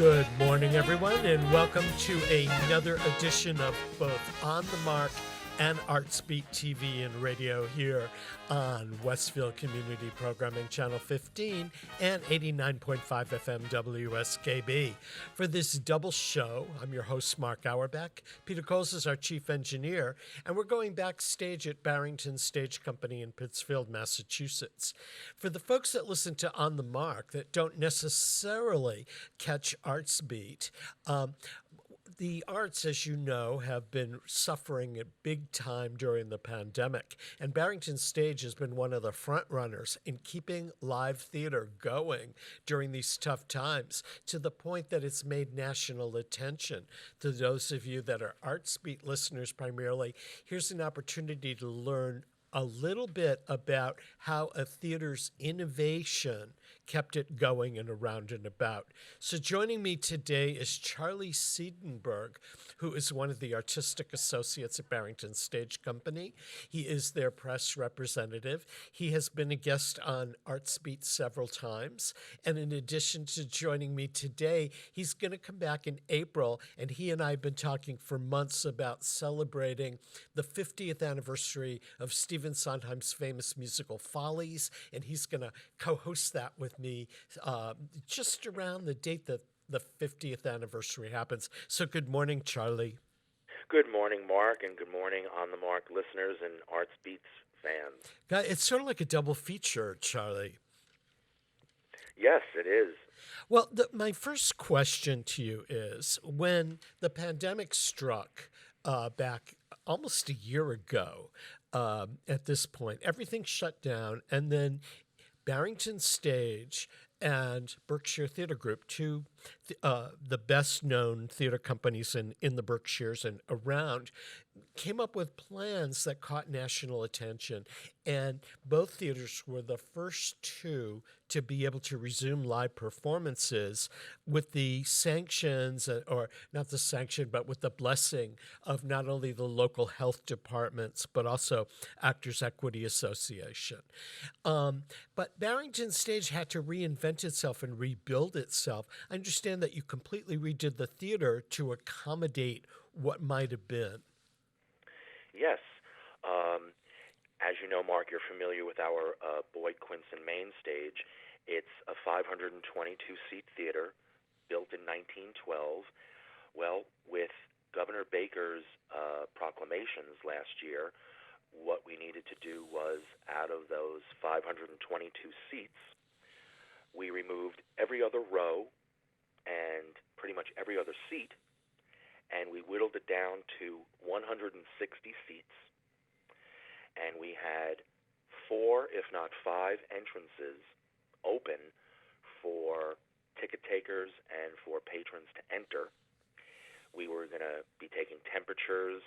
Good morning, everyone, and welcome to another edition of both On the Mark and Artsbeat TV and radio here on Westfield Community Programming Channel 15 and 89.5 FM WSKB. For this double show, I'm your host, Mark Auerbach. Peter Coles is our chief engineer, and we're going backstage at Barrington Stage Company in Pittsfield, Massachusetts. For the folks that listen to On the Mark that don't necessarily catch Artsbeat, the arts, as you know, have been suffering big time during the pandemic, and Barrington Stage has been one of the front runners in keeping live theater going during these tough times, to the point that it's made national attention. To those of you that are Artsbeat listeners primarily, here's an opportunity to learn a little bit about how a theater's innovation kept it going and around and about. So joining me today is Charlie Siedenberg, who is one of the artistic associates at Barrington Stage Company. He is their press representative. He has been a guest on Artsbeat several times. And in addition to joining me today, he's going to come back in April, and he and I have been talking for months about celebrating the 50th anniversary of Stephen Sondheim's famous musical Follies, and he's going to co-host that with me just around the date that the 50th anniversary happens. So good morning, Charlie. Good morning, Mark, and good morning On the Mark listeners and Artsbeats fans. God, it's sort of like a double feature, Charlie. Yes, it is. Well, my first question to you is, when the pandemic struck back almost a year ago, at this point, everything shut down, and then Barrington Stage and Berkshire Theater Group, two the best-known theater companies in the Berkshires and around, came up with plans that caught national attention. And both theaters were the first two to be able to resume live performances with the sanctions, or not the sanction, but with the blessing of not only the local health departments, but also Actors Equity Association. But Barrington Stage had to reinvent itself and rebuild itself. I understand that you completely redid the theater to accommodate what might have been. Yes. As you know, Mark, you're familiar with our Boyd Quinson main stage. It's a 522-seat theater built in 1912. Well, with Governor Baker's proclamations last year, what we needed to do was, out of those 522 seats, we removed every other row and pretty much every other seat, and we whittled it down to 160 seats. And we had 4, if not 5, entrances open for ticket takers and for patrons to enter. We were going to be taking temperatures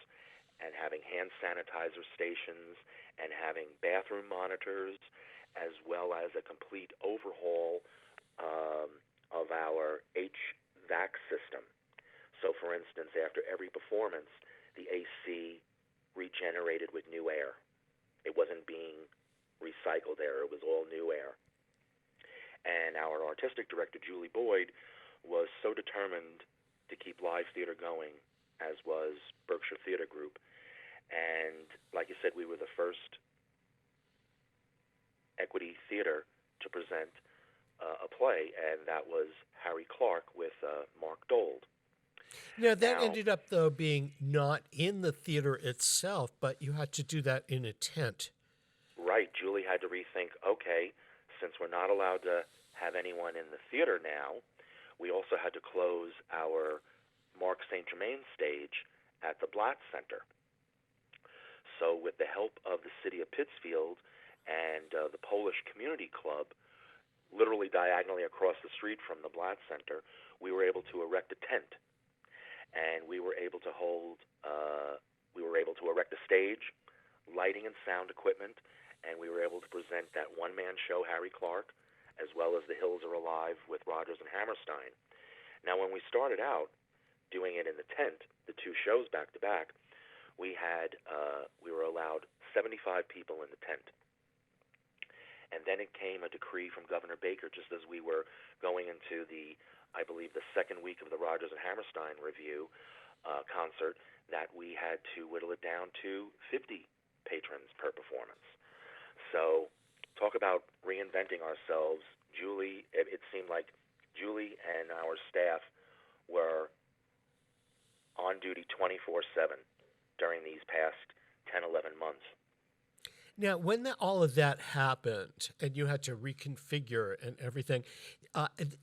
and having hand sanitizer stations and having bathroom monitors, as well as a complete overhaul of our HVAC system. So, for instance, after every performance, the AC regenerated with new air. It wasn't being recycled air. It was all new air. And our artistic director, Julie Boyd, was so determined to keep live theater going, as was Berkshire Theater Group. And like you said, we were the first equity theater to present a play, and that was Harry Clark with Mark Dold. Now, that ended up, though, being not in the theater itself, but you had to do that in a tent. Right. Julie had to rethink, okay, since we're not allowed to have anyone in the theater now, we also had to close our Mark St. Germain stage at the Blatt Center. So with the help of the city of Pittsfield and the Polish Community Club, literally diagonally across the street from the Blatt Center, we were able to erect a tent. And we were able to erect a stage, lighting and sound equipment, and we were able to present that one-man show, Harry Clark, as well as The Hills Are Alive with Rodgers and Hammerstein. Now, when we started out doing it in the tent, the two shows back-to-back, we were allowed 75 people in the tent. And then it came a decree from Governor Baker just as we were going into the I believe, the second week of the Rodgers and Hammerstein review concert, that we had to whittle it down to 50 patrons per performance. So talk about reinventing ourselves. Julie, it seemed like Julie and our staff were on duty 24/7 during these past 10, 11 months. Now, when all of that happened and you had to reconfigure and everything,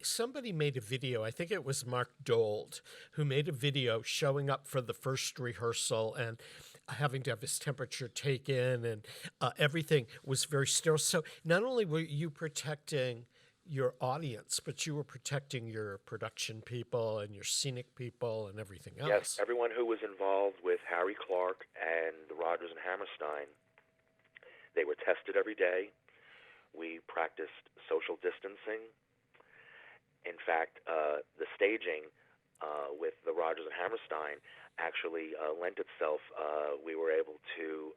somebody made a video. I think it was Mark Dold who made a video showing up for the first rehearsal and having to have his temperature taken, and everything was very sterile. So not only were you protecting your audience, but you were protecting your production people and your scenic people and everything else. Yes, everyone who was involved with Harry Clark and the Rodgers and Hammerstein, they were tested every day. We practiced social distancing. In fact, the staging with the Rodgers and Hammerstein actually lent itself. We were able to,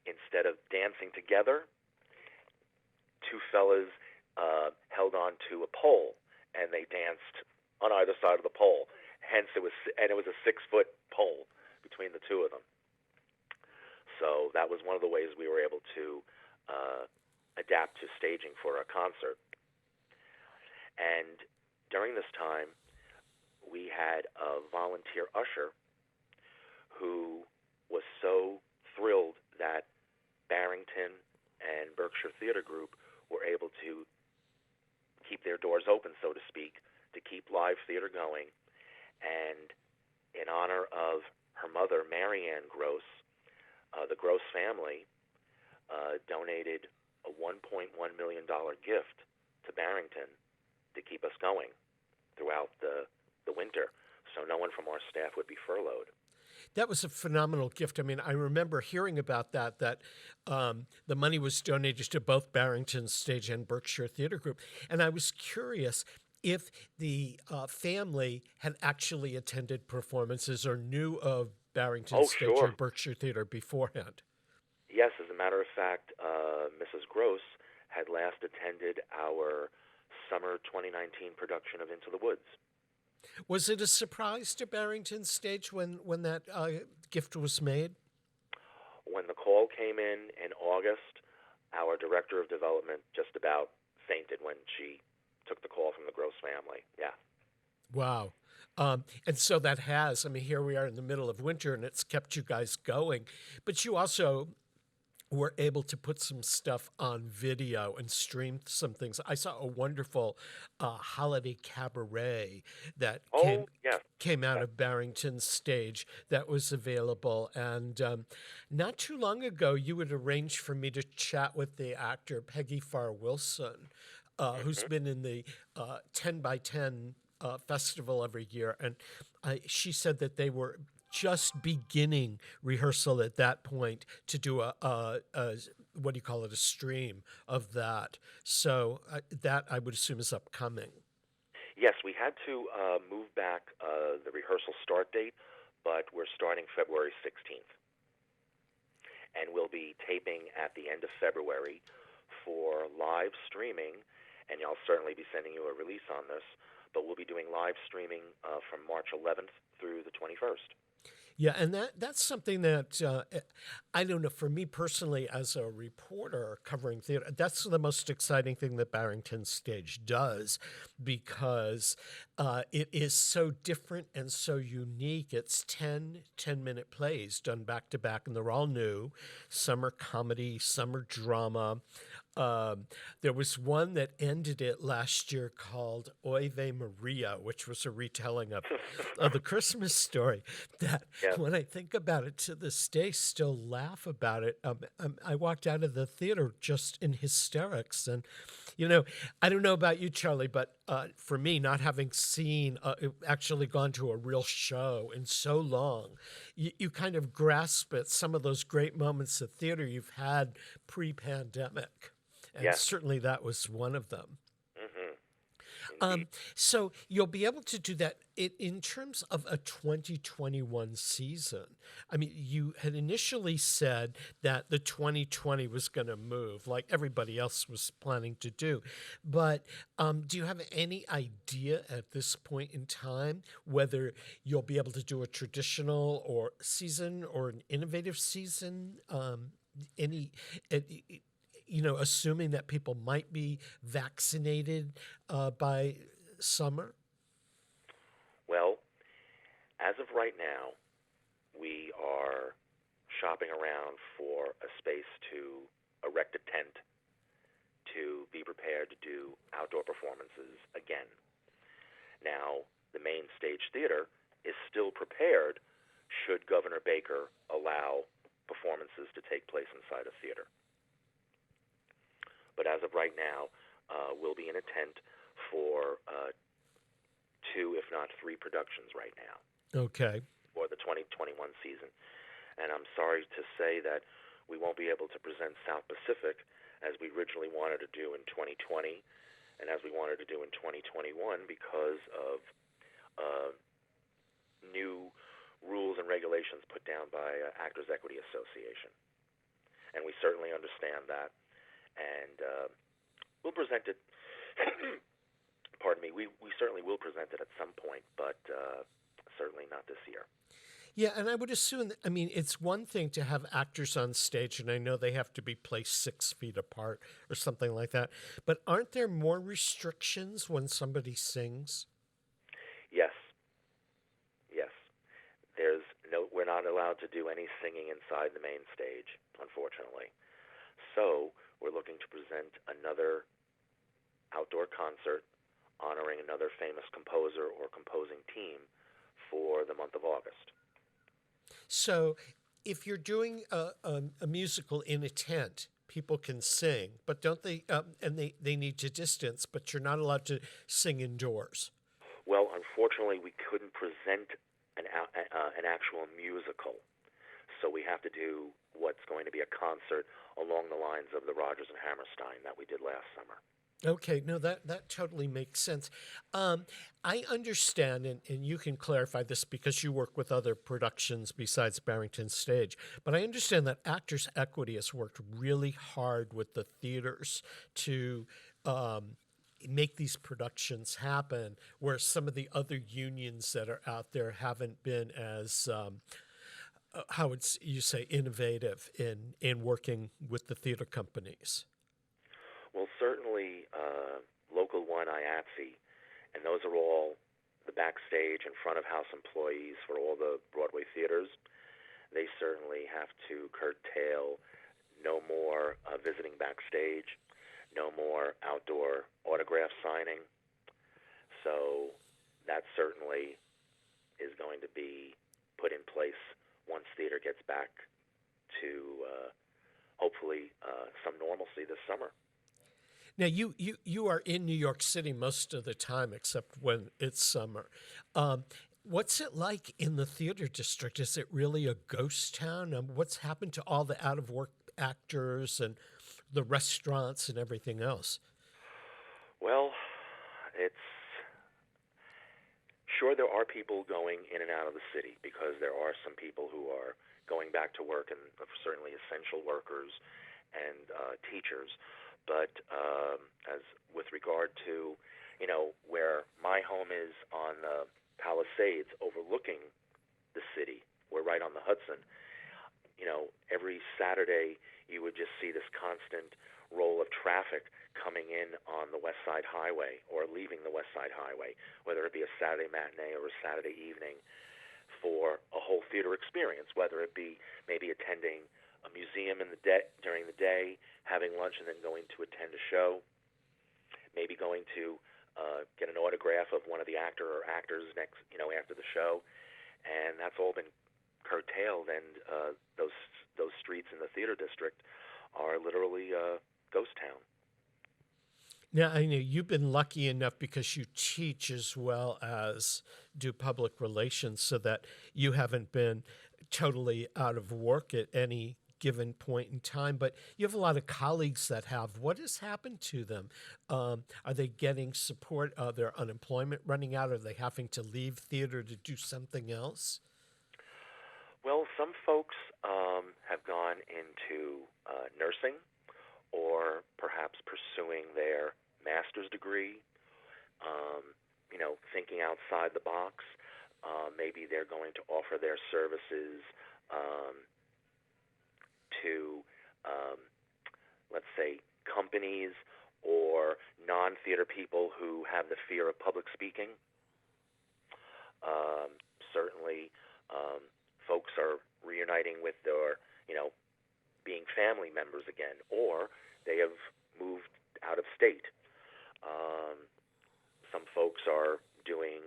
instead of dancing together, two fellas held on to a pole, and they danced on either side of the pole. Hence, it was a 6-foot pole between the two of them. So that was one of the ways we were able to adapt to staging for a concert. And during this time, we had a volunteer usher who was so thrilled that Barrington and Berkshire Theater Group were able to keep their doors open, so to speak, to keep live theater going. And in honor of her mother, Marianne Gross, the Gross family donated a $1.1 million gift to Barrington to keep us going throughout the winter, so no one from our staff would be furloughed. That was a phenomenal gift. I mean, I remember hearing about that the money was donated to both Barrington Stage and Berkshire Theater Group. And I was curious if the family had actually attended performances or knew of Barrington Stage or Berkshire Theater beforehand. Yes, as a matter of fact, Mrs. Gross had last attended our summer 2019 production of Into the Woods. Was it a surprise to Barrington Stage when that gift was made? When the call came in August, our director of development just about fainted when she took the call from the Gross family. Yeah. Wow. And so that has, I mean, here we are in the middle of winter and it's kept you guys going. But you also were able to put some stuff on video and stream some things. I saw a wonderful holiday cabaret that came out of Barrington Stage that was available. And not too long ago, you had arranged for me to chat with the actor Peggy Farr Wilson, who's been in the 10 by 10 festival every year. And she said that they were just beginning rehearsal at that point to do a what do you call it, a stream of that. So that I would assume is upcoming. Yes, we had to move back the rehearsal start date, but we're starting February 16th. And we'll be taping at the end of February for live streaming, and I'll certainly be sending you a release on this, but we'll be doing live streaming from March 11th through the 21st. Yeah, and that's something that, I don't know, for me personally as a reporter covering theater, that's the most exciting thing that Barrington Stage does, because it is so different and so unique. It's 10-minute plays done back-to-back, and they're all new. Some are comedy, some are drama. There was one that ended it last year called Oive Maria, which was a retelling of the Christmas story that when I think about it to this day, still laugh about it. I walked out of the theater just in hysterics. And, you know, I don't know about you, Charlie, but for me, not having seen, actually gone to a real show in so long, you kind of grasp at some of those great moments of theater you've had pre-pandemic. And certainly that was one of them. Indeed. So you'll be able to do that in terms of a 2021 season. I mean, you had initially said that the 2020 was going to move like everybody else was planning to do. But do you have any idea at this point in time whether you'll be able to do a traditional or season or an innovative season? Any, uh, assuming that people might be vaccinated by summer? Well, as of right now, we are shopping around for a space to erect a tent to be prepared to do outdoor performances again. Now, the main stage theater is still prepared should Governor Baker allow performances to take place inside a theater. But as of right now, we'll be in a tent for 2, if not 3 productions right now. Okay. For the 2021 season. And I'm sorry to say that we won't be able to present South Pacific as we originally wanted to do in 2020 and as we wanted to do in 2021 because of new rules and regulations put down by Actors Equity Association. And we certainly understand that. And we'll present it, pardon me, we certainly will present it at some point, but certainly not this year. Yeah, and I would assume that, I mean, it's one thing to have actors on stage, and I know they have to be placed 6 feet apart or something like that, but aren't there more restrictions when somebody sings? Yes. Yes. We're not allowed to do any singing inside the main stage, unfortunately. So we're looking to present another outdoor concert honoring another famous composer or composing team for the month of August. So if you're doing a musical in a tent, people can sing, but don't they, and they need to distance, but you're not allowed to sing indoors. Well, unfortunately, we couldn't present an actual musical, so we have to do what's going to be a concert along the lines of the Rodgers and Hammerstein that we did last summer. Okay, no, that totally makes sense. I understand, and you can clarify this because you work with other productions besides Barrington Stage, but I understand that Actors Equity has worked really hard with the theaters to make these productions happen, where some of the other unions that are out there haven't been as how would you say innovative in working with the theater companies. Well, certainly Local 1 IATSE, and those are all the backstage and front of house employees for all the Broadway theaters. They certainly have to curtail no more visiting backstage, no more outdoor autograph signing. So that certainly is going to be put in place once theater gets back to hopefully some normalcy this summer. Now, you are in New York City most of the time, except when it's summer. What's it like in the theater district? Is it really a ghost town? What's happened to all the out-of-work actors and the restaurants and everything else? Well, sure there are people going in and out of the city because there are some people who are going back to work, and certainly essential workers and teachers. But as with regard to, where my home is on the Palisades overlooking the city, we're right on the Hudson. Every Saturday you would just see this constant roll of traffic coming in on the West Side Highway or leaving the West Side Highway, whether it be a Saturday matinee or a Saturday evening for a whole theater experience, whether it be maybe attending a museum during the day, having lunch, and then going to attend a show, maybe going to get an autograph of one of the actor or actors after the show, and that's all been curtailed, and those streets in the theater district are literally a ghost town. Now, I know you've been lucky enough because you teach as well as do public relations so that you haven't been totally out of work at any given point in time, but you have a lot of colleagues that have. What has happened to them? Are they getting support? Are their unemployment running out? Are they having to leave theater to do something else? Well, some folks have gone into nursing or perhaps pursuing their master's degree, thinking outside the box. Maybe they're going to offer their services to, let's say, companies or non-theater people who have the fear of public speaking. Certainly, folks are reuniting with their, being family members again, or they have moved out of state. Some folks are doing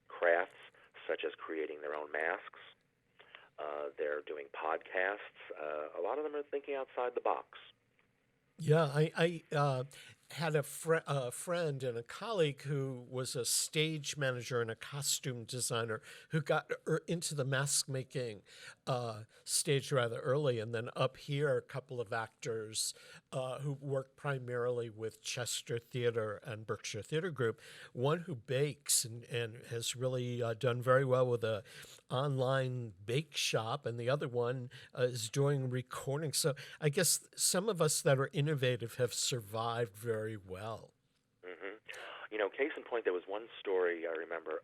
crafts, such as creating their own masks. They're doing podcasts. A lot of them are thinking outside the box. Yeah, I had a friend and a colleague who was a stage manager and a costume designer who got into the mask making stage rather early. And then up here, a couple of actors who work primarily with Chester Theater and Berkshire Theater Group, one who bakes and has really done very well with a online bake shop, and the other one is doing recording. So I guess some of us that are innovative have survived very well. Mm-hmm. Case in point, there was one story I remember,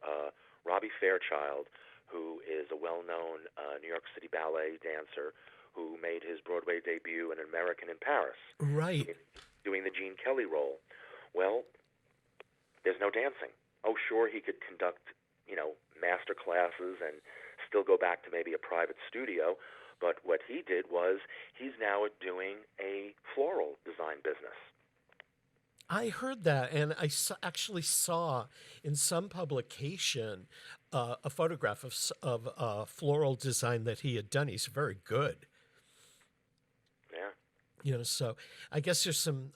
Robbie Fairchild, who is a well-known New York City ballet dancer who made his Broadway debut in American in Paris. Right. Doing the Gene Kelly role. Well, there's no dancing. Oh, sure, he could conduct, master classes and still go back to maybe a private studio, but what he did was he's now doing a floral design business. I heard that, and I actually saw in some publication a photograph of floral design that he had done. He's very good. Yeah. So I guess there's some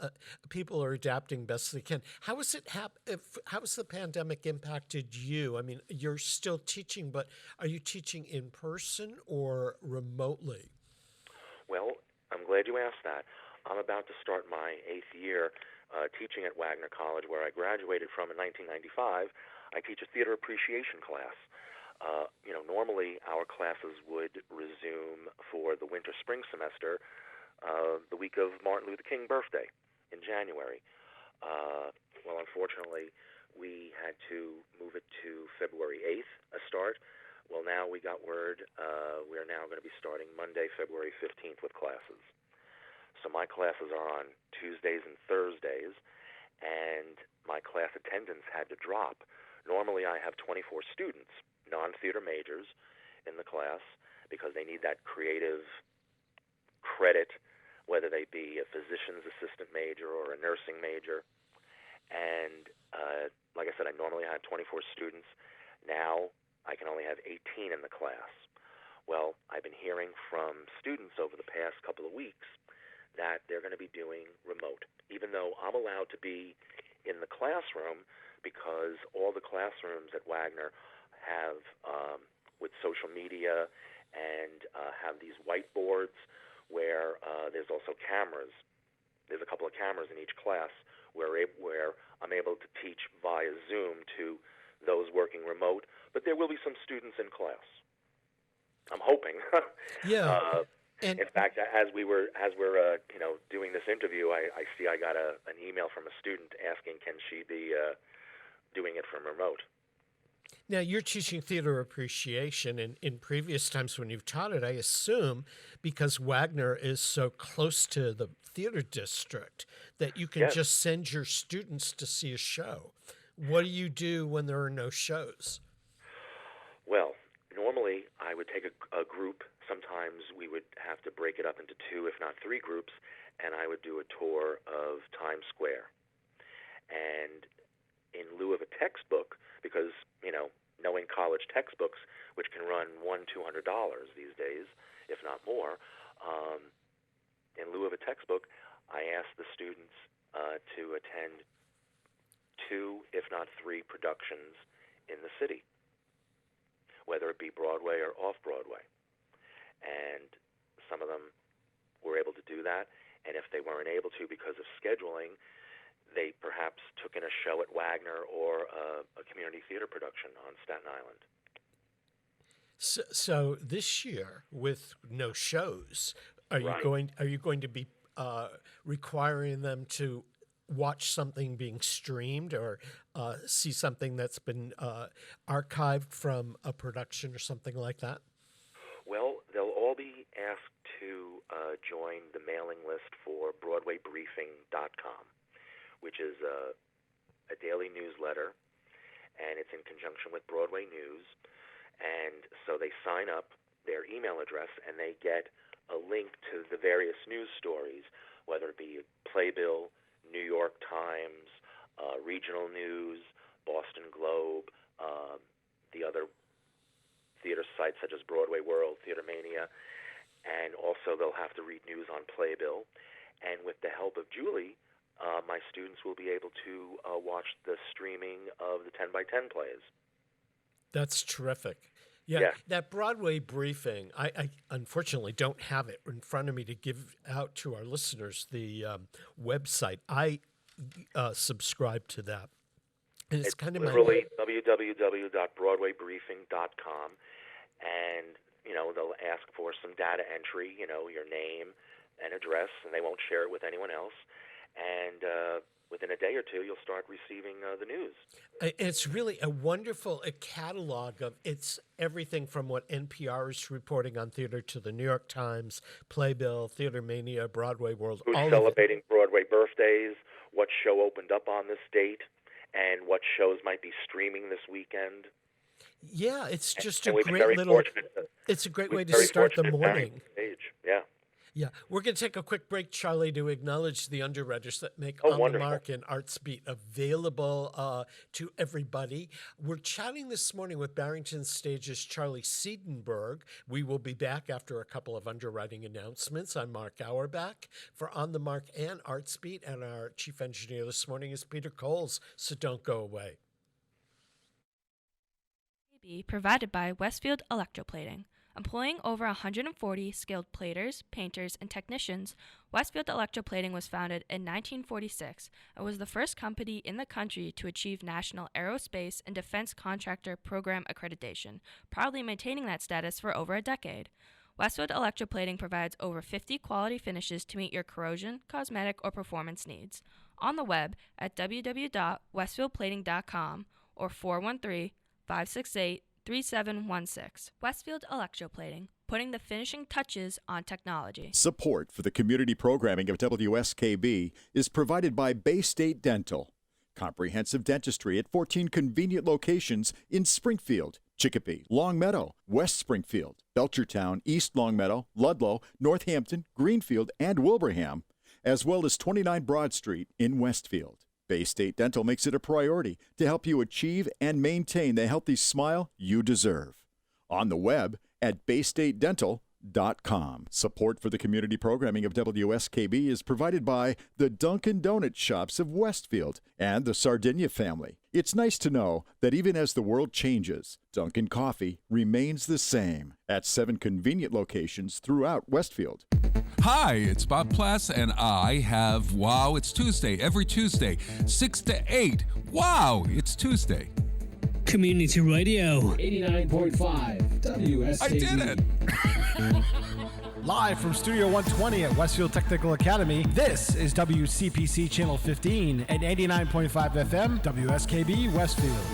people are adapting best they can. How has the pandemic impacted you? I mean, you're still teaching, but are you teaching in person or remotely? Well, I'm glad you asked that. I'm about to start my 8th year teaching at Wagner College, where I graduated from in 1995. I teach a theater appreciation class. Normally our classes would resume for the winter-spring semester the week of Martin Luther King birthday in January. Well, unfortunately, we had to move it to February 8th, a start. Well, now we got word we are now going to be starting Monday, February 15th with classes. So my classes are on Tuesdays and Thursdays, and my class attendance had to drop. Normally I have 24 students, non-theater majors, in the class because they need that creative credit, whether they be a physician's assistant major or a nursing major. And like I said, I normally had 24 students. Now I can only have 18 in the class. Well, I've been hearing from students over the past couple of weeks that they're going to be doing remote, even though I'm allowed to be in the classroom because all the classrooms at Wagner have, with social media, and have these whiteboards where there's also cameras. There's a couple of cameras in each class where I'm able to teach via Zoom to those working remote, but there will be some students in class. I'm hoping. Yeah. In fact, as we're doing this interview, I see I got an email from a student asking, can she be doing it from remote? Now, you're teaching theater appreciation, and in previous times when you've taught it, I assume, because Wagner is so close to the theater district, that you can Yes. just send your students to see a show. What do you do when there are no shows? Well, normally I would take a group. Sometimes we would have to break it up into 2, if not 3 groups, and I would do a tour of Times Square. And in lieu of a textbook, because, knowing college textbooks, which can run $100-$200 these days, if not more, in lieu of a textbook, I asked the students to attend 2, if not 3 productions in the city, whether it be Broadway or off-Broadway. and some of them were able to do that. And if they weren't able to because of scheduling, they perhaps took in a show at Wagner or a community theater production on Staten Island. So this year, with no shows, are you going to be requiring them to watch something being streamed or see something that's been archived from a production or something like that? Well, they'll all be asked to join the mailing list for BroadwayBriefing.com, which is a daily newsletter, and it's in conjunction with Broadway News. And so they sign up their email address, and they get a link to the various news stories, whether it be Playbill, New York Times, regional news, Boston Globe, the other theater sites such as Broadway World, Theater Mania, and also they'll have to read news on Playbill. And with the help of Julie, my students will be able to watch the streaming of the 10 by 10 plays. That's terrific. Yeah, that Broadway briefing, I unfortunately don't have it in front of me to give out to our listeners, the website. I subscribe to that. And it's kind of literally www.broadwaybriefing.com, and, they'll ask for some data entry, your name and address, and they won't share it with anyone else. And within a day or two, you'll start receiving the news. It's really a wonderful catalog of it's everything from what NPR is reporting on theater to the New York Times, Playbill, Theater Mania, Broadway World. Who's celebrating Broadway birthdays, what show opened up on this date, and what shows might be streaming this weekend. Yeah, it's just a great little. It's a great way to start the morning. Yeah. Yeah, we're going to take a quick break, Charlie, to acknowledge the underwriters that make On the Mark and ArtsBeat available to everybody. We're chatting this morning with Barrington Stage's Charlie Seidenberg. We will be back after a couple of underwriting announcements. I'm Mark Auerbach for On the Mark and ArtsBeat, and our chief engineer this morning is Peter Coles, so don't go away. Provided by Westfield Electroplating. Employing over 140 skilled platers, painters, and technicians, Westfield Electroplating was founded in 1946 and was the first company in the country to achieve National Aerospace and Defense Contractor Program accreditation, proudly maintaining that status for over a decade. Westfield Electroplating provides over 50 quality finishes to meet your corrosion, cosmetic, or performance needs. On the web at www.westfieldplating.com or 413-568-3716. Westfield Electroplating, putting the finishing touches on technology. Support for the community programming of WSKB is provided by Bay State Dental. Comprehensive dentistry at 14 convenient locations in Springfield, Chicopee, Longmeadow, West Springfield, Belchertown, East Longmeadow, Ludlow, Northampton, Greenfield, and Wilbraham, as well as 29 Broad Street in Westfield. Bay State Dental makes it a priority to help you achieve and maintain the healthy smile you deserve. On the web at baystatedental.com. Support for the community programming of WSKB is provided by the Dunkin' Donut Shops of Westfield and the Sardinia family. It's nice to know that even as the world changes, Dunkin' Coffee remains the same at 7 convenient locations throughout Westfield. Hi, it's Bob Plass, and I have Wow, It's Tuesday, every Tuesday, 6 to 8. Wow, it's Tuesday. Community Radio 89.5 WSKB. I did it! Live from Studio 120 at Westfield Technical Academy, this is WCPC Channel 15 at 89.5 FM, WSKB Westfield.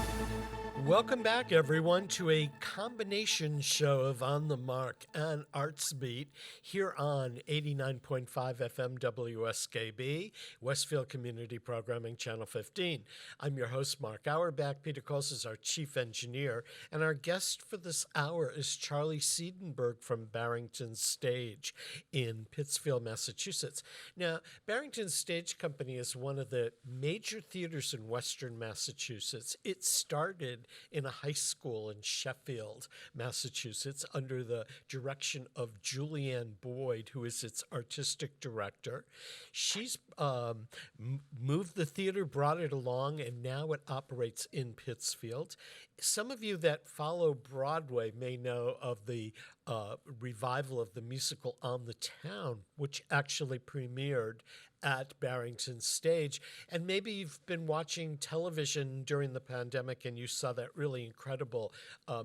Welcome back, everyone, to a combination show of On the Mark and ArtsBeat here on 89.5 FM WSKB, Westfield Community Programming, Channel 15. I'm your host, Mark Auerbach. Peter Coles is our chief engineer, and our guest for this hour is Charlie Siedenberg from Barrington Stage in Pittsfield, Massachusetts. Now, Barrington Stage Company is one of the major theaters in Western Massachusetts. It started in a high school in Sheffield, Massachusetts, under the direction of Julianne Boyd, who is its artistic director. She's moved the theater, brought it along, and now it operates in Pittsfield. Some of you that follow Broadway may know of the revival of the musical On the Town, which actually premiered at Barrington Stage. And maybe you've been watching television during the pandemic and you saw that really incredible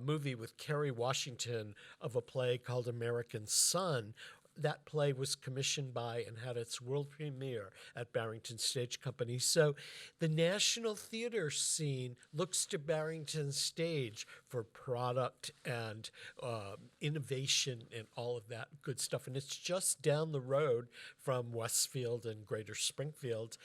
movie with Kerry Washington of a play called American Son. That play was commissioned by and had its world premiere at Barrington Stage Company. So the national theater scene looks to Barrington Stage for product and innovation and all of that good stuff. And it's just down the road from Westfield and Greater Springfield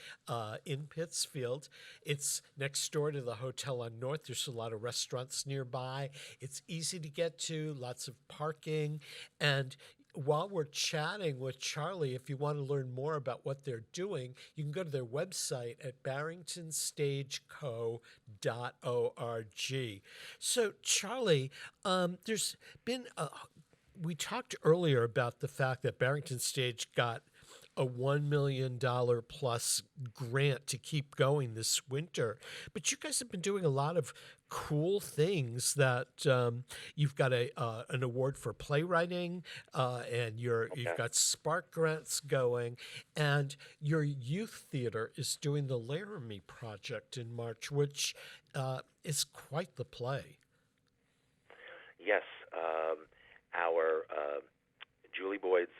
in Pittsfield. It's next door to the Hotel on North. There's a lot of restaurants nearby. It's easy to get to, lots of parking. And while we're chatting with Charlie, if you want to learn more about what they're doing, you can go to their website at barringtonstageco.org. So, Charlie, there's been we talked earlier about the fact that Barrington Stage got a $1 million plus grant to keep going this winter. But you guys have been doing a lot of cool things that you've got an award for playwriting and you've got Spark grants going, and your youth theater is doing the Laramie Project in March, which is quite the play. Yes. Our Julie Boyd's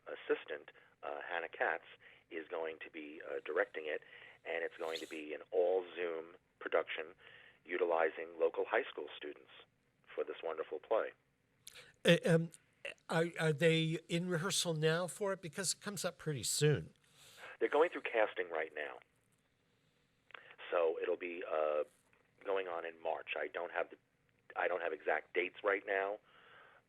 assistant, Hannah Katz, is going to be directing it, and it's going to be an all-Zoom production utilizing local high school students for this wonderful play. Are they in rehearsal now for it? Because it comes up pretty soon. They're going through casting right now. So it'll be going on in March. I don't have exact dates right now,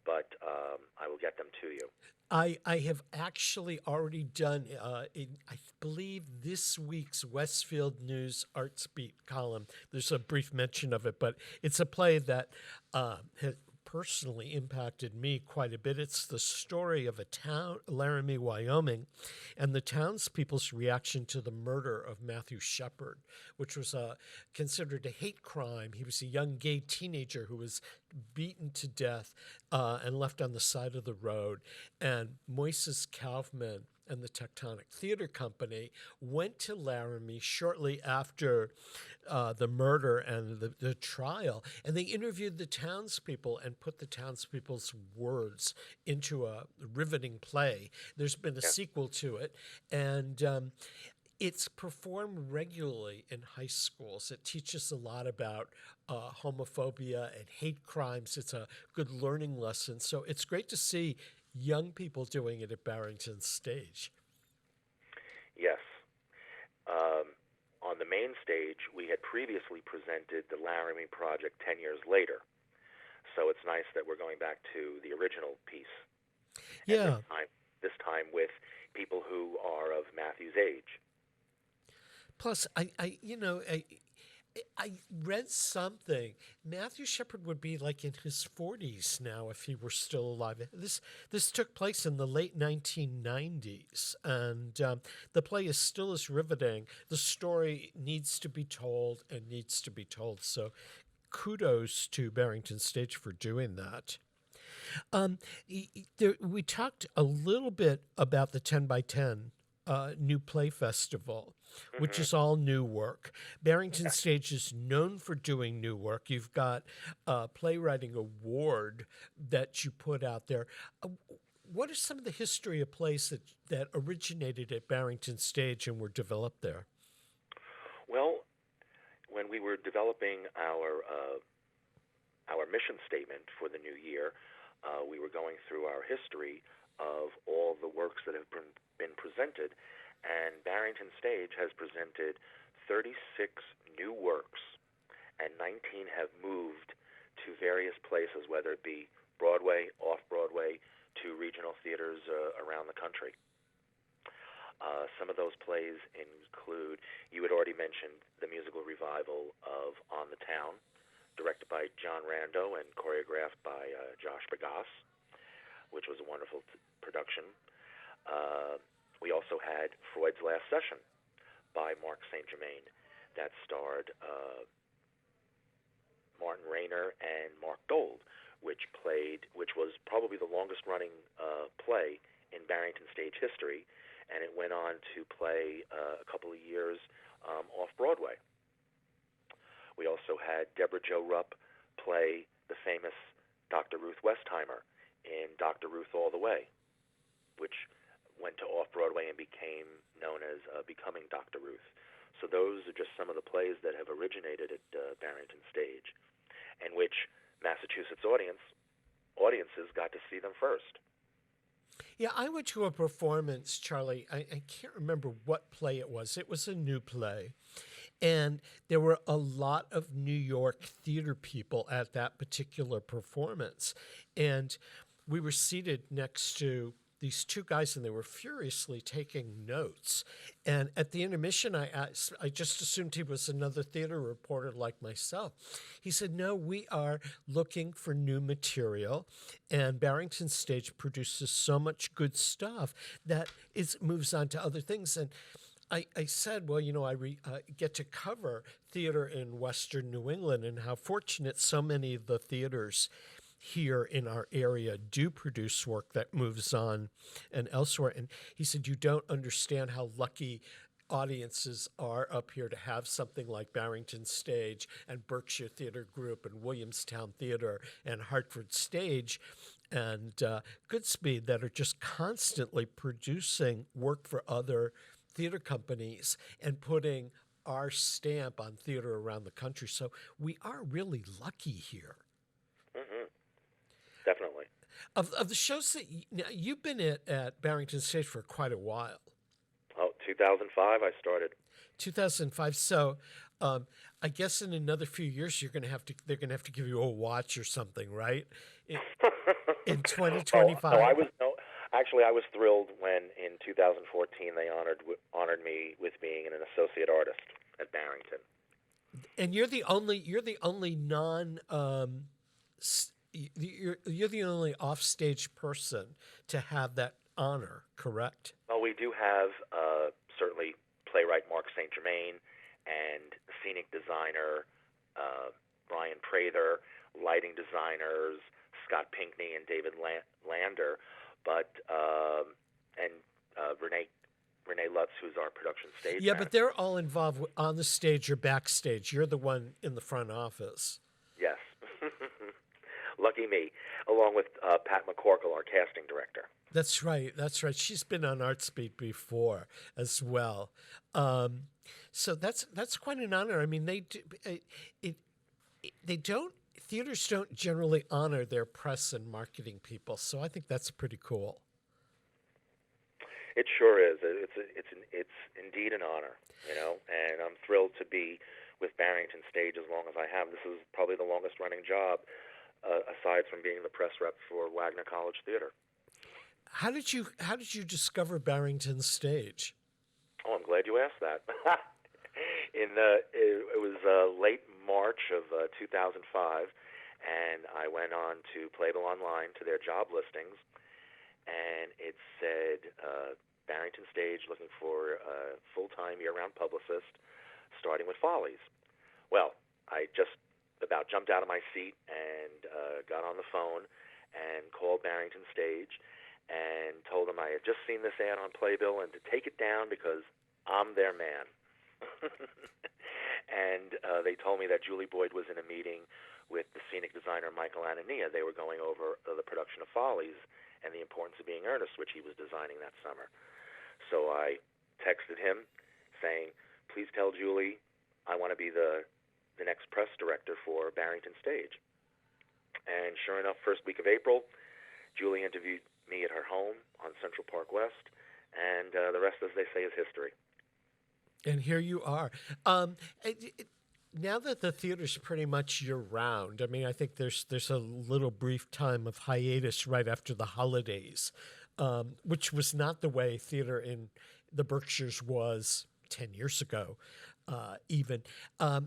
but I will get them to you. I have actually already done, I believe, this week's Westfield News Arts Beat column. There's a brief mention of it, but it's a play that has personally impacted me quite a bit. It's the story of a town, Laramie, Wyoming, and the townspeople's reaction to the murder of Matthew Shepard, which was considered a hate crime. He was a young gay teenager who was beaten to death and left on the side of the road. And Moises Kaufman and the Tectonic Theater Company went to Laramie shortly after the murder and the trial, and they interviewed the townspeople and put the townspeople's words into a riveting play. There's been a sequel to it, and it's performed regularly in high schools. It teaches a lot about homophobia and hate crimes. It's a good learning lesson. So it's great to see young people doing it at Barrington Stage. Yes. On the main stage, we had previously presented the Laramie Project 10 years later. So it's nice that we're going back to the original piece. Yeah. And this time with people who are of Matthew's age. Plus, I read something. Matthew Shepard would be like in his 40s now if he were still alive. This took place in the late 1990s, and the play is still as riveting. The story needs to be told and needs to be told. So kudos to Barrington Stage for doing that. We talked a little bit about the 10 by 10 New Play Festival, which is all new work. Barrington Stage is known for doing new work. You've got a playwriting award that you put out there. What is some of the history of plays that originated at Barrington Stage and were developed there? Well, when we were developing our mission statement for the new year, we were going through our history of all the works that have been presented, and Barrington Stage has presented 36 new works, and 19 have moved to various places, whether it be Broadway, off-Broadway, to regional theaters around the country. Some of those plays include, you had already mentioned, the musical revival of On the Town, directed by John Rando and choreographed by Josh Bagas, which was a wonderful production. We also had Freud's Last Session by Mark St. Germain that starred Martin Rayner and Mark Gold, which was probably the longest-running play in Barrington stage history, and it went on to play a couple of years off-Broadway. We also had Deborah Jo Rupp play the famous Dr. Ruth Westheimer in Dr. Ruth All the Way, which went to off-Broadway and became known as Becoming Dr. Ruth. So those are just some of the plays that have originated at Barrington Stage, and which Massachusetts audiences got to see them first. Yeah, I went to a performance, Charlie. I can't remember what play it was. It was a new play. And there were a lot of New York theater people at that particular performance. And we were seated next to these two guys, and they were furiously taking notes. And at the intermission, I just assumed he was another theater reporter like myself. He said, no, we are looking for new material, and Barrington Stage produces so much good stuff that it moves on to other things. And I said, well, I get to cover theater in Western New England, and how fortunate so many of the theaters here in our area do produce work that moves on and elsewhere. And he said, you don't understand how lucky audiences are up here to have something like Barrington Stage and Berkshire Theater Group and Williamstown Theater and Hartford Stage and Goodspeed that are just constantly producing work for other theater companies and putting our stamp on theater around the country. So we are really lucky here. Mm-hmm. Definitely. Of the shows that you've been at Barrington Stage for quite a while. Oh, 2005 I started. 2005. So I guess in another few years they're going to have to give you a watch or something, right? In 2025. Actually, I was thrilled when in 2014 they honored me with being an associate artist at Barrington. And you're the only you're the only offstage person to have that honor, correct? Well, we do have certainly playwright Mark St. Germain and scenic designer Brian Prather, lighting designers Scott Pinkney and David Lander, but Renee Lutz, who's our production stage manager. But they're all involved on the stage or backstage. You're the one in the front office. Yes. Lucky me, along with Pat McCorkle, our casting director. That's right. She's been on ArtSpeed before as well. So that's quite an honor. I mean, theaters don't generally honor their press and marketing people, so I think that's pretty cool. It sure is. It's indeed an honor, and I'm thrilled to be with Barrington Stage as long as I have. This is probably the longest running job, aside from being the press rep for Wagner College Theater. How did you discover Barrington Stage? Oh, I'm glad you asked that. It was late March of 2005, and I went on to Playbill Online to their job listings, and it said Barrington Stage looking for a full-time year-round publicist, starting with Follies. Well, I just about jumped out of my seat and got on the phone and called Barrington Stage and told them I had just seen this ad on Playbill and to take it down because I'm their man. And they told me that Julie Boyd was in a meeting with the scenic designer Michael Anania. They were going over the production of Follies and the importance of being earnest, which he was designing that summer. So I texted him saying, please tell Julie I want to be the next press director for Barrington Stage. And sure enough, first week of April, Julie interviewed me at her home on Central Park West, and the rest, as they say, is history. And here you are. Now that the theater's pretty much year-round, I mean, I think there's a little brief time of hiatus right after the holidays, which was not the way theater in the Berkshires was 10 years ago, even. Are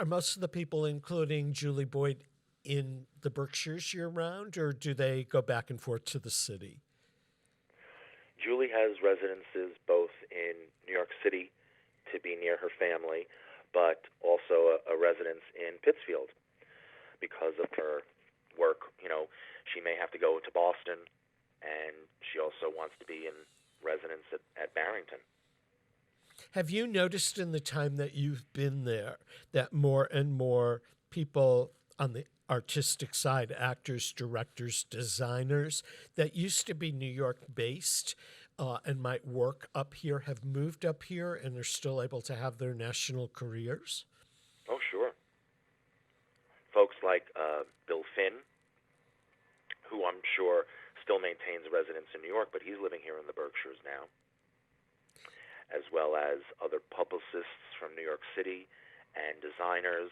most of the people, including Julie Boyd, in the Berkshires year-round, or do they go back and forth to the city? Julie has residences both in New York City to be near her family, but also a residence in Pittsfield because of her work. She may have to go to Boston, and she also wants to be in residence at Barrington. Have you noticed in the time that you've been there that more and more people on the artistic side, actors, directors, designers, that used to be New York-based and might work up here, have moved up here and are still able to have their national careers? Oh, sure. Folks like Bill Finn, who I'm sure still maintains a residence in New York, but he's living here in the Berkshires now, as well as other publicists from New York City and designers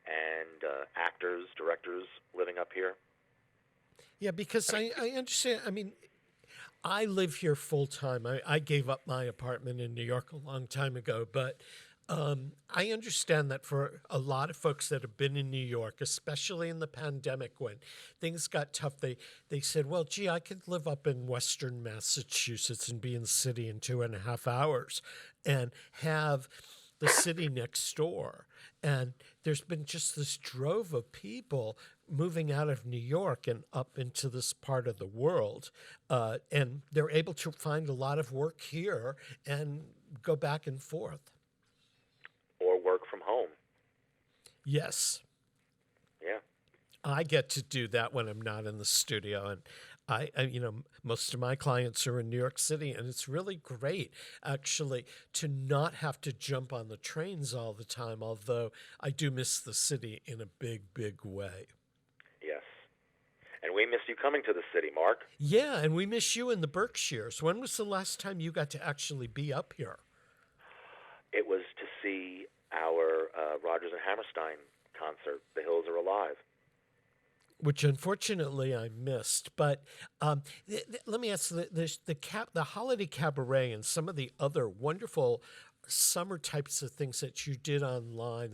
and actors, directors living up here. Yeah, because I understand. I mean, I live here full time. I gave up my apartment in New York a long time ago, but I understand that for a lot of folks that have been in New York, especially in the pandemic when things got tough, they said, well, gee, I could live up in Western Massachusetts and be in the city in 2.5 hours and have the city next door. And there's been just this drove of people moving out of New York and up into this part of the world. And they're able to find a lot of work here and go back and forth. Or work from home. Yes. Yeah. I get to do that when I'm not in the studio. And I most of my clients are in New York City, and it's really great, actually, to not have to jump on the trains all the time, although I do miss the city in a big, big way. Yes. And we miss you coming to the city, Mark. Yeah, and we miss you in the Berkshires. When was the last time you got to actually be up here? It was to see our Rodgers and Hammerstein concert, The Hills Are Alive. Which unfortunately I missed, but let me ask the holiday cabaret and some of the other wonderful summer types of things that you did online.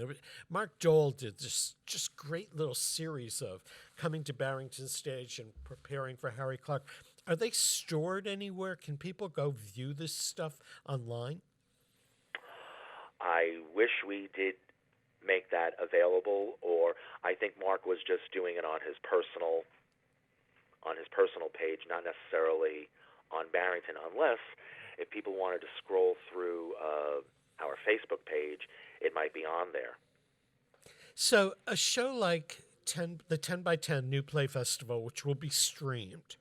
Mark Dole did this just great little series of coming to Barrington Stage and preparing for Harry Clark. Are they stored anywhere? Can people go view this stuff online? I wish we did make that available, or I think Mark was just doing it on his personal page, not necessarily on Barrington, unless if people wanted to scroll through our Facebook page, it might be on there. So a show like the 10 by 10 New Play Festival, which will be streamed,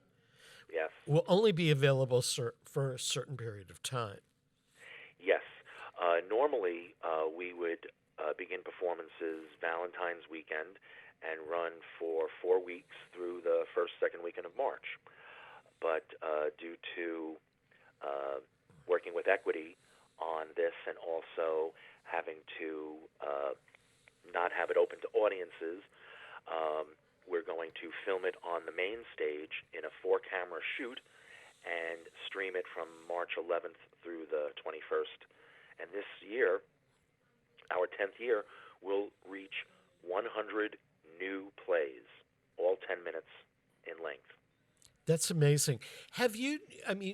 Yes. will only be available for a certain period of time. Yes. Normally, we would begin performances Valentine's weekend and run for 4 weeks through the second weekend of March. But due to working with Equity on this and also having to not have it open to audiences, we're going to film it on the main stage in a 4-camera shoot and stream it from March 11th through the 21st. And this year, our 10th year, will reach 100 new plays, all 10 minutes in length. That's amazing.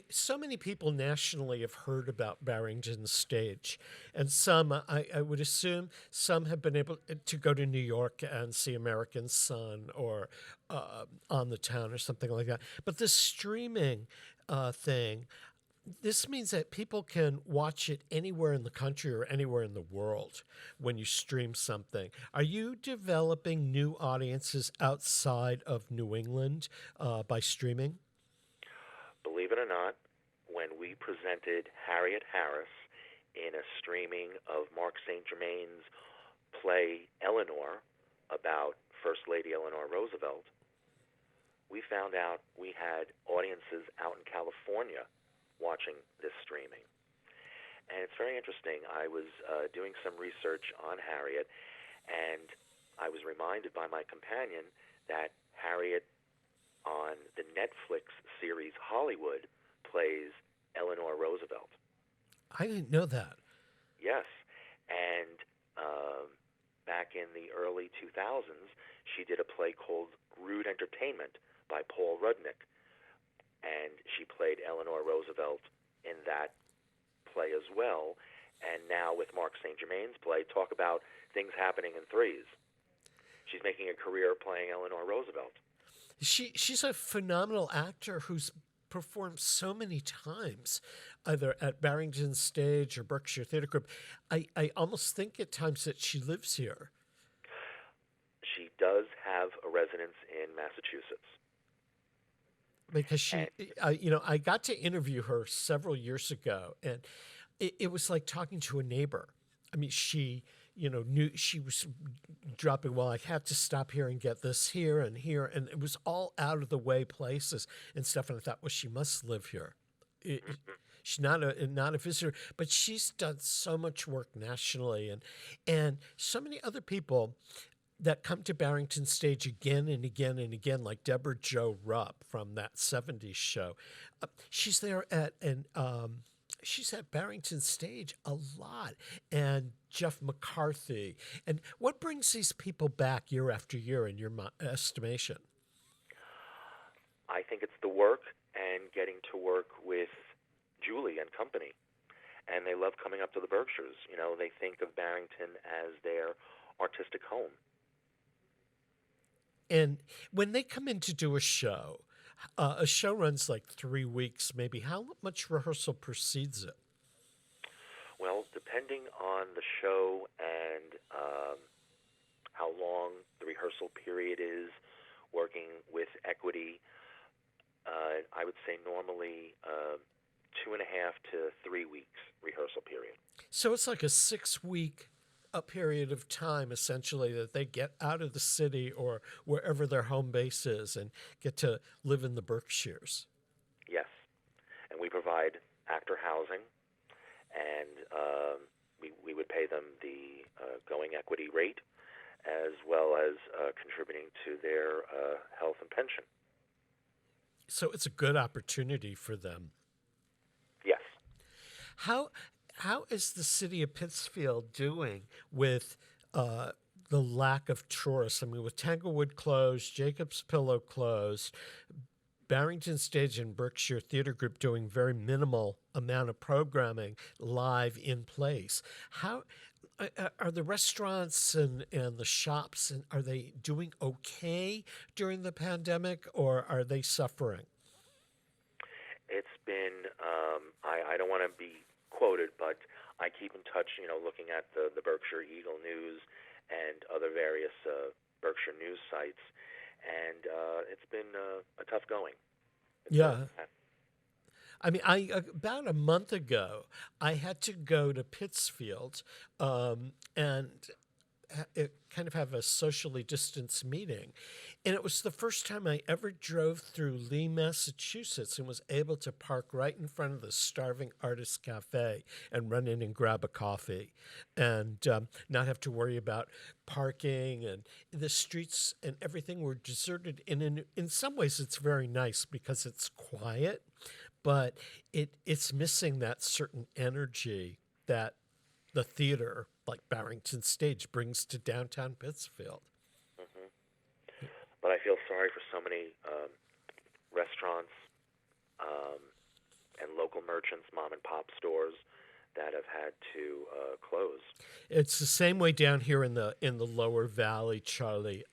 So many people nationally have heard about Barrington Stage, and some, I would assume, some have been able to go to New York and see American Son or On the Town or something like that. But the streaming thing, this means that people can watch it anywhere in the country or anywhere in the world when you stream something. Are you developing new audiences outside of New England by streaming? Believe it or not, when we presented Harriet Harris in a streaming of Mark St. Germain's play Eleanor about First Lady Eleanor Roosevelt, we found out we had audiences out in California watching this streaming. And it's very interesting. I was doing some research on Harriet, and I was reminded by my companion that Harriet on the Netflix series Hollywood plays Eleanor Roosevelt. I didn't know that. Yes. And back in the early 2000s, she did a play called Rude Entertainment by Paul Rudnick. and she played Eleanor Roosevelt in that play as well. And now with Mark St. Germain's play, talk about things happening in threes. She's making a career playing Eleanor Roosevelt. She's a phenomenal actor who's performed so many times, either at Barrington Stage or Berkshire Theatre Group. I almost think at times that she lives here. She does have a residence in Massachusetts. Because she, I got to interview her several years ago, and it was like talking to a neighbor. I mean, she, knew she was dropping, well, I have to stop here and get this here, and it was all out of the way places and stuff. And I thought, well, she must live here. She's not a visitor, but she's done so much work nationally, and so many other people that come to Barrington Stage again and again and again, like Deborah Jo Rupp from that 70s show. She's there she's at Barrington Stage a lot, and Jeff McCarthy. And what brings these people back year after year in your estimation? I think it's the work and getting to work with Julie and company. And they love coming up to the Berkshires. They think of Barrington as their artistic home. And when they come in to do a show runs like 3 weeks, maybe. How much rehearsal precedes it? Well, depending on the show and how long the rehearsal period is, working with equity, I would say normally 2.5 to 3 weeks rehearsal period. So it's like a 6-week period of time, essentially, that they get out of the city or wherever their home base is and get to live in the Berkshires. Yes. And we provide actor housing, and we would pay them the going equity rate, as well as contributing to their health and pension. So it's a good opportunity for them. Yes. How is the city of Pittsfield doing with the lack of tourists? I mean, with Tanglewood closed, Jacob's Pillow closed, Barrington Stage and Berkshire Theatre Group doing very minimal amount of programming live in place. How are the restaurants and the shops, and are they doing okay during the pandemic, or are they suffering? It's been, I don't want to be quoted, but I keep in touch, looking at the Berkshire Eagle News and other various Berkshire news sites, and it's been a tough going. I mean, about a month ago, I had to go to Pittsfield and kind of have a socially distanced meeting. And it was the first time I ever drove through Lee, Massachusetts, and was able to park right in front of the Starving Artist Cafe and run in and grab a coffee and not have to worry about parking. And the streets and everything were deserted. And in some ways, it's very nice because it's quiet, but it's missing that certain energy that the theater, like Barrington Stage, brings to downtown Pittsfield. Mm-hmm. But I feel sorry for so many restaurants and local merchants, mom and pop stores that have had to close. It's the same way down here in the Lower Valley, Charlie.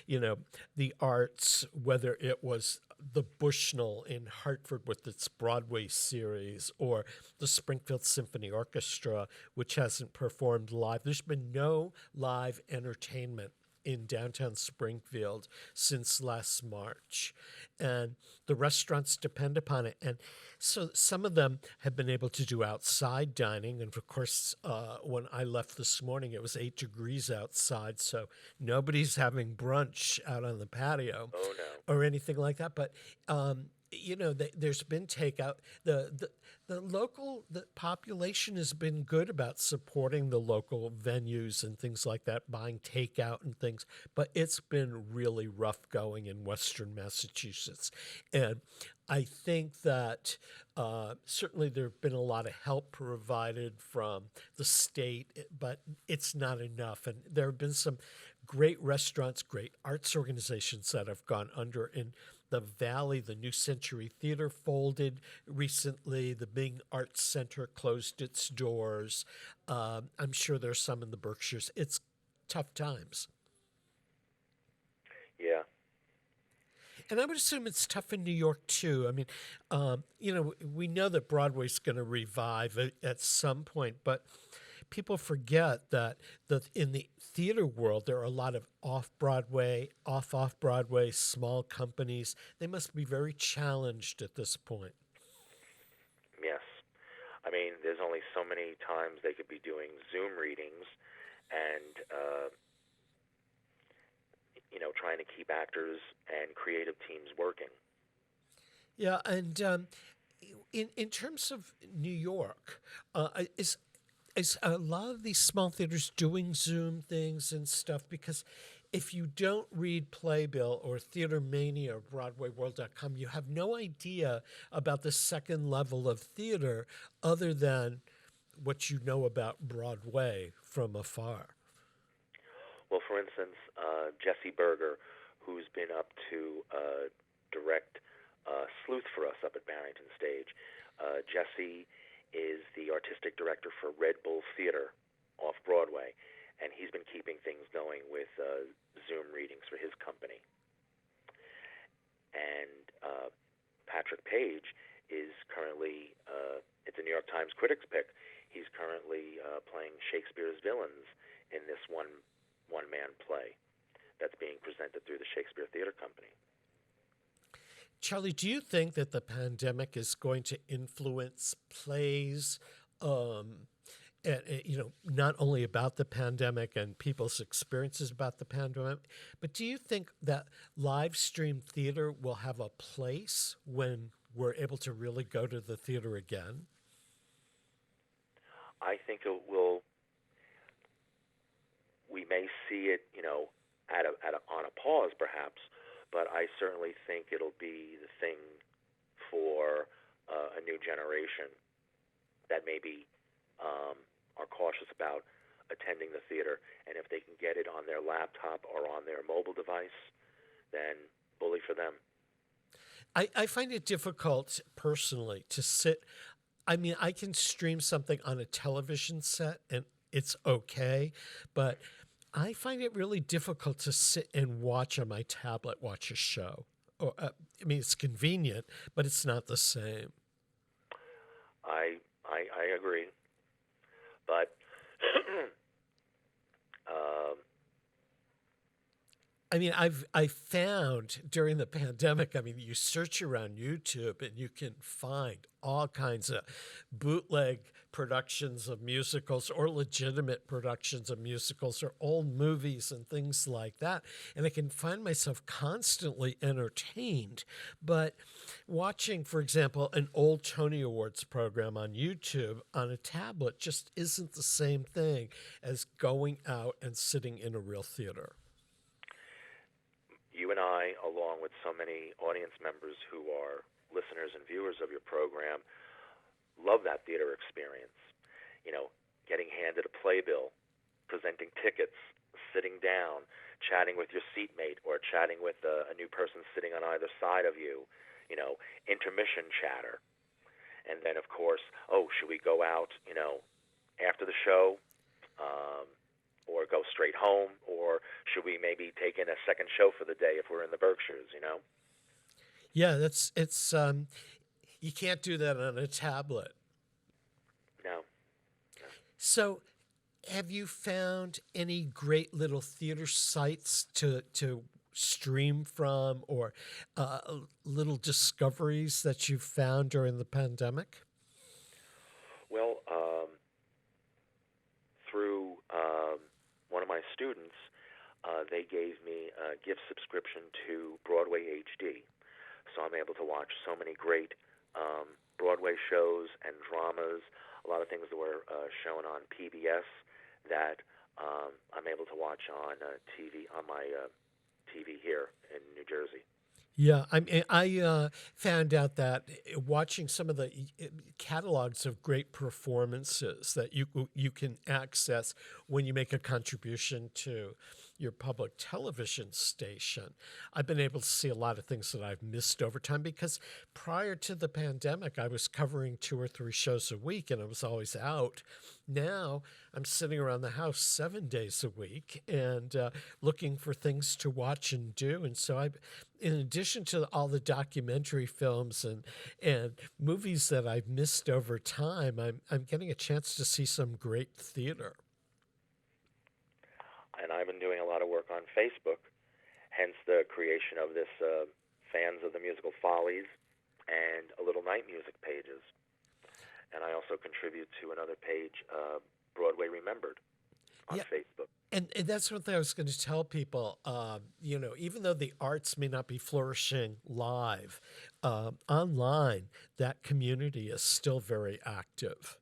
The arts, whether it was the Bushnell in Hartford with its Broadway series, or the Springfield Symphony Orchestra, which hasn't performed live. There's been no live entertainment in downtown Springfield since last March, and the restaurants depend upon it. And so some of them have been able to do outside dining, and of course when I left this morning it was 8 degrees outside, so nobody's having brunch out on the patio or anything like that. But there's been takeout. The population has been good about supporting the local venues and things like that, buying takeout and things, but it's been really rough going in Western Massachusetts. And I think that certainly there have been a lot of help provided from the state, but it's not enough. And there have been some great restaurants, great arts organizations that have gone under. And the Valley, the New Century Theater folded recently. The Bing Arts Center closed its doors. I'm sure there's some in the Berkshires. It's tough times. Yeah. And I would assume it's tough in New York, too. I mean, we know that Broadway's going to revive at some point, but people forget that in the theater world, there are a lot of off-Broadway, off-Broadway, small companies. They must be very challenged at this point. Yes. I mean, there's only so many times they could be doing Zoom readings and, trying to keep actors and creative teams working. Yeah, and in terms of New York, is a lot of these small theaters doing Zoom things and stuff? Because if you don't read Playbill or Theater Mania or BroadwayWorld.com, you have no idea about the second level of theater other than what you know about Broadway from afar. Well, for instance, Jesse Berger, who's been up to direct Sleuth for us up at Barrington Stage. Jesse is the artistic director for Red Bull Theater off-Broadway, and he's been keeping things going with Zoom readings for his company. And Patrick Page is currently, it's a New York Times Critics pick, he's currently playing Shakespeare's villains in this one-man play that's being presented through the Shakespeare Theater Company. Charlie, do you think that the pandemic is going to influence plays, not only about the pandemic and people's experiences about the pandemic, but do you think that live stream theater will have a place when we're able to really go to the theater again? I think it will. We may see it, on a pause perhaps, but I certainly think it'll be the thing for a new generation that maybe are cautious about attending the theater, and if they can get it on their laptop or on their mobile device, then bully for them. I find it difficult personally to sit. I mean, I can stream something on a television set and it's okay, but I find it really difficult to sit and watch on my tablet, watch a show. Or, it's convenient, but it's not the same. I agree, but I found during the pandemic, you search around YouTube and you can find all kinds of bootleg productions of musicals or legitimate productions of musicals or old movies and things like that. And I can find myself constantly entertained. But watching, for example, an old Tony Awards program on YouTube on a tablet just isn't the same thing as going out and sitting in a real theater. You and I, along with so many audience members who are listeners and viewers of your program, love that theater experience. Getting handed a playbill, presenting tickets, sitting down, chatting with your seatmate or chatting with a new person sitting on either side of you, intermission chatter. And then, of course, should we go out, after the show? Or go straight home, or should we maybe take in a second show for the day if we're in the Berkshires, Yeah, it's you can't do that on a tablet. No. So, have you found any great little theater sites to stream from, or little discoveries that you've found during the pandemic? Well, through one of my students, they gave me a gift subscription to Broadway HD. So I'm able to watch so many great Broadway shows and dramas, a lot of things that were shown on PBS that I'm able to watch on TV, on my TV here in New Jersey. Yeah, I found out that watching some of the catalogs of great performances that you can access when you make a contribution to, your public television station, I've been able to see a lot of things that I've missed over time because prior to the pandemic, I was covering 2 or 3 shows a week and I was always out. Now I'm sitting around the house 7 days a week and looking for things to watch and do. And so in addition to all the documentary films and movies that I've missed over time, I'm getting a chance to see some great theater. And I've been doing a lot of work on Facebook, hence the creation of this Fans of the Musical Follies and a Little Night Music pages. And I also contribute to another page, Broadway Remembered, on Facebook. And that's what I was going to tell people. Even though the arts may not be flourishing live, online, that community is still very active.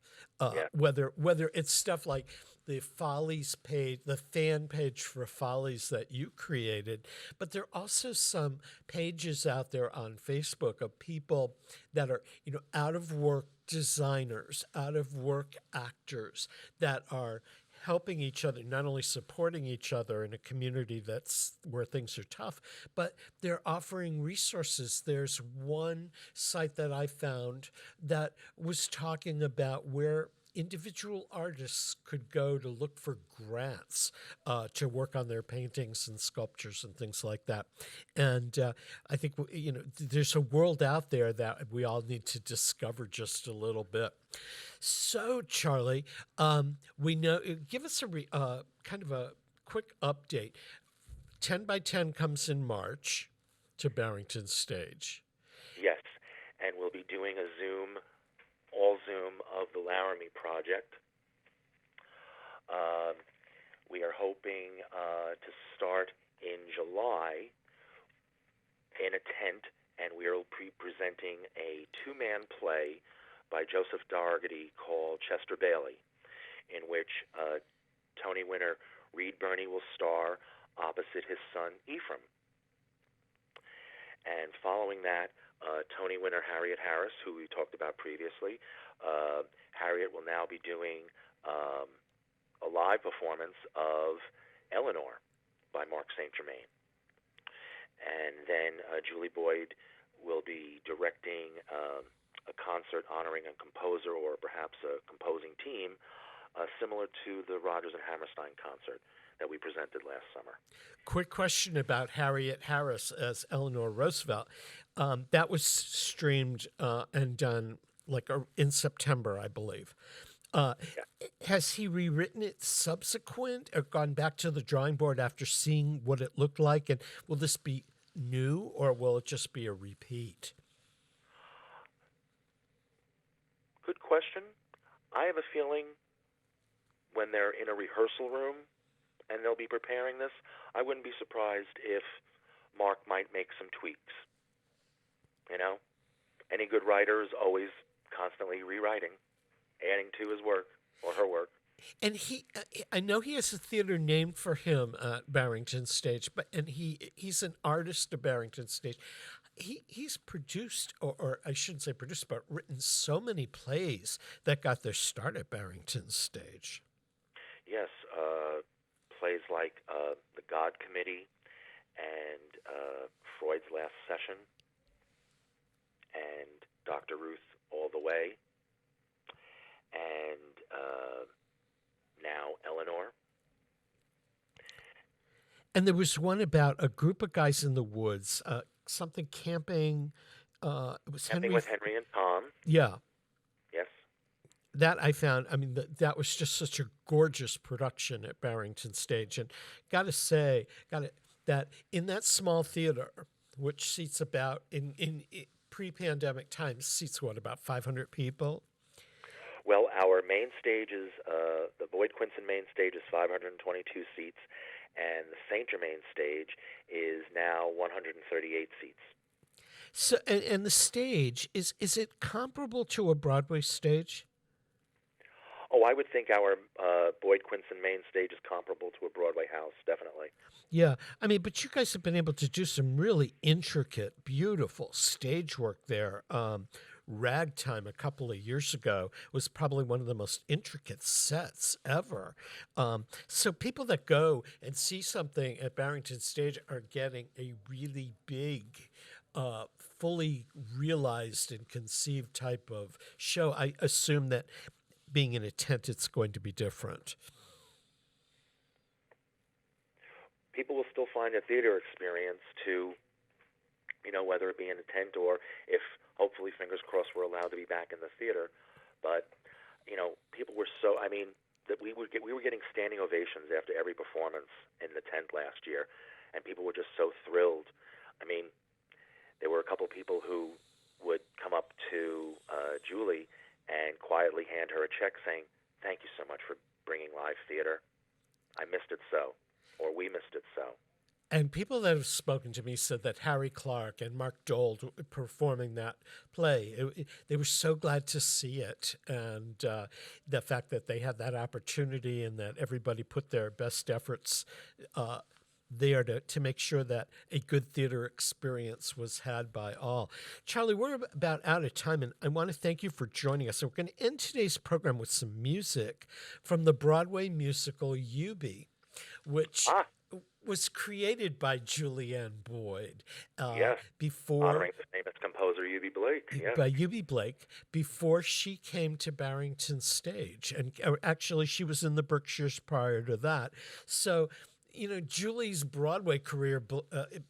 Whether it's stuff like the Follies page, the fan page for Follies that you created, but there are also some pages out there on Facebook of people that are, out of work designers, out of work actors that are helping each other, not only supporting each other in a community that's where things are tough, but they're offering resources. There's one site that I found that was talking about where individual artists could go to look for grants to work on their paintings and sculptures and things like that. And I think, there's a world out there that we all need to discover just a little bit. So, Charlie, we know. Give us a kind of a quick update. 10 by 10 comes in March to Barrington Stage. Yes, and we'll be doing a all Zoom of the Laramie Project. We are hoping to start in July in a tent, and we will be presenting a 2-man play by Joseph Dougherty called Chester Bailey, in which Tony winner Reed Birney will star opposite his son Ephraim. And following that, Tony winner Harriet Harris, who we talked about previously, Harriet will now be doing a live performance of Eleanor by Mark St. Germain. And then Julie Boyd will be directing a concert honoring a composer or perhaps a composing team similar to the Rodgers and Hammerstein concert that we presented last summer. Quick question about Harriet Harris as Eleanor Roosevelt. That was streamed and done in September, I believe. Has he rewritten it subsequent or gone back to the drawing board after seeing what it looked like? And will this be new or will it just be a repeat? Good question. I have a feeling when they're in a rehearsal room and they'll be preparing this, I wouldn't be surprised if Mark might make some tweaks. Any good writer is always constantly rewriting, adding to his work or her work. And I know he has a theater named for him at Barrington Stage, and he's an artist at Barrington Stage. He's produced, or I shouldn't say produced, but written so many plays that got their start at Barrington Stage. Yes, plays like The God Committee and Freud's Last Session and Dr. Ruth All the Way and now Eleanor. And there was one about a group of guys in the woods, something camping. It was Camping with Henry and Tom. Yeah. Yes. That I found, that was just such a gorgeous production at Barrington Stage. And got to say, that in that small theater, which seats about, in pre-pandemic times, seats about 500 people? Well, our main stage is, the Boyd Quinson main stage is 522 seats, and the St. Germain stage is now 138 seats. So, and the stage, is it comparable to a Broadway stage? Oh, I would think our Boyd Quinson main stage is comparable to a Broadway house, definitely. Yeah. But you guys have been able to do some really intricate, beautiful stage work there. Ragtime a couple of years ago was probably one of the most intricate sets ever. So people that go and see something at Barrington Stage are getting a really big, fully realized and conceived type of show. I assume that being in a tent, it's going to be different. People will still find a theater experience to, whether it be in a tent or if, hopefully, fingers crossed, we're allowed to be back in the theater. But, people were that we were getting standing ovations after every performance in the tent last year, and people were just so thrilled. I mean, there were a couple people who would come up to Julie and quietly hand her a check saying, "Thank you so much for bringing live theater. I missed it so." Or we missed it so. And people that have spoken to me said that Harry Clark and Mark Dole performing that play, they were so glad to see it. And the fact that they had that opportunity and that everybody put their best efforts there to make sure that a good theater experience was had by all. Charlie, we're about out of time, and I want to thank you for joining us. So we're going to end today's program with some music from the Broadway musical Eubie, which was created by Julianne Boyd. Yes, before honoring the famous composer Eubie Blake. Yes. By Eubie Blake, before she came to Barrington Stage. And actually, she was in the Berkshires prior to that. So, Julie's Broadway career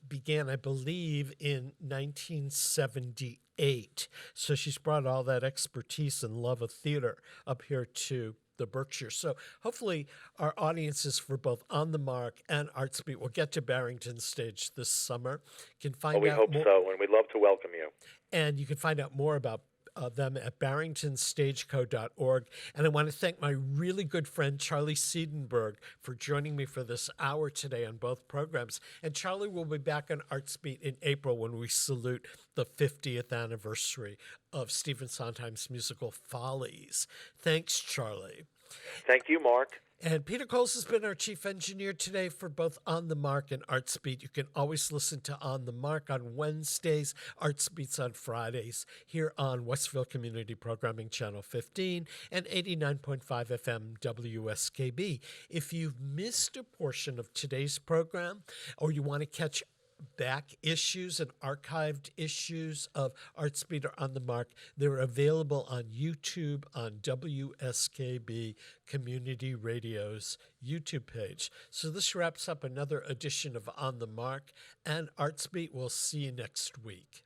began, I believe, in 1978. So she's brought all that expertise and love of theater up here to the Berkshires. So hopefully our audiences for both On the Mark and Artsbeat will get to Barrington Stage this summer. You can find we out hope more, so, and we'd love to welcome you. And you can find out more about them at barringtonstageco.org. And I want to thank my really good friend Charlie Siedenberg for joining me for this hour today on both programs. And Charlie will be back on Artsbeat in April when we salute the 50th anniversary of Stephen Sondheim's musical Follies. Thanks, Charlie. Thank you, Mark. And Peter Coles has been our chief engineer today for both On the Mark and Artsbeat. You can always listen to On the Mark on Wednesdays, Artsbeats on Fridays, here on Westville Community Programming Channel 15 and 89.5 FM WSKB. If you've missed a portion of today's program or you want to catch back issues and archived issues of Artsbeat or On the Mark, they're available on YouTube on WSKB Community Radio's YouTube page. So this wraps up another edition of On the Mark and Artsbeat. We'll see you next week.